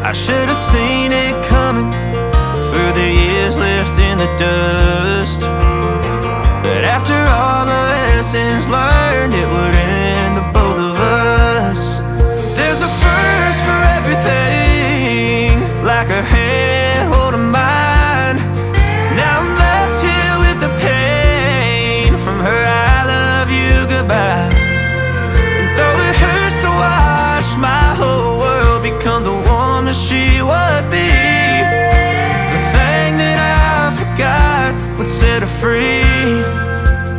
I should have seen it coming through the years left in the dust, that after all the lessons learned, it would end the both of us. There's a first for everything, like her hand holding mine. Now I'm left here with the pain from her I love you goodbye. And though it hurts to watch my whole world become the woman she would be, the thing that I forgot would set her free.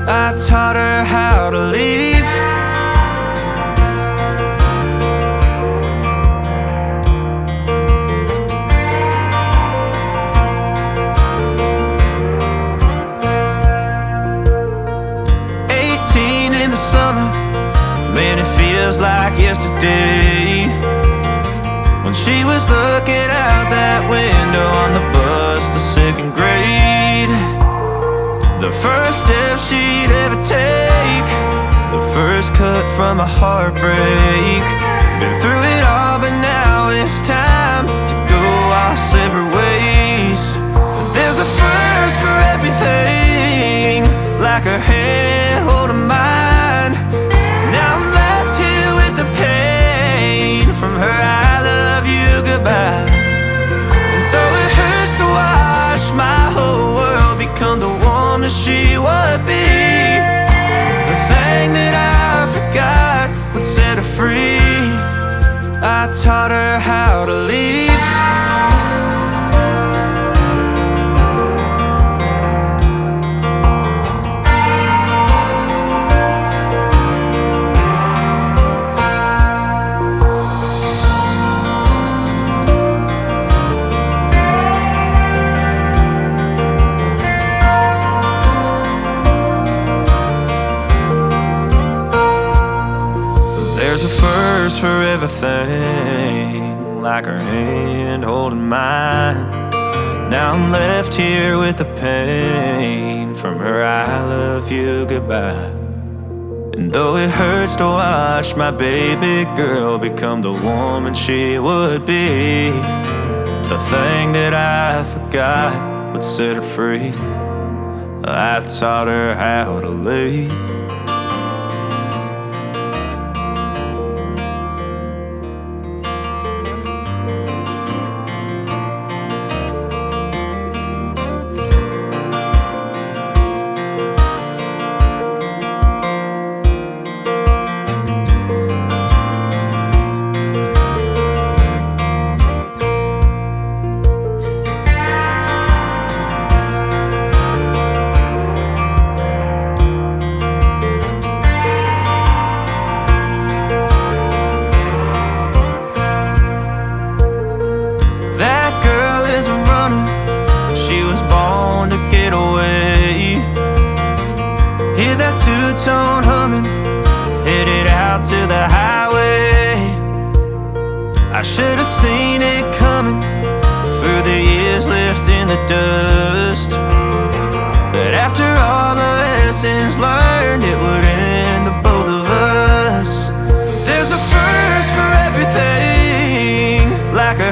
I taught her how to leave. In the summer, man, it feels like yesterday, when she was looking out that window on the bus to second grade. The first step she'd ever take, the first cut from a heartbreak. Been through it all, but now it's time to go our separate ways. But there's a first for everything, like her hand holding mine. Now I'm left here with the pain from her I love you goodbye. And though it hurts to watch my whole world become the woman she would be, the thing that I forgot would set her free. I taught her how to leave. There's a first for everything, like her hand holding mine. Now I'm left here with the pain from her I love you goodbye. And though it hurts to watch my baby girl become the woman she would be, the thing that I forgot would set her free. I taught her how to leave. That girl is a runner, she was born to get away. Hear that two-tone humming, headed out to the highway. I should have seen it coming through the years left in the dust, that after all the lessons learned, it would end the both of us. There's a first for everything, like her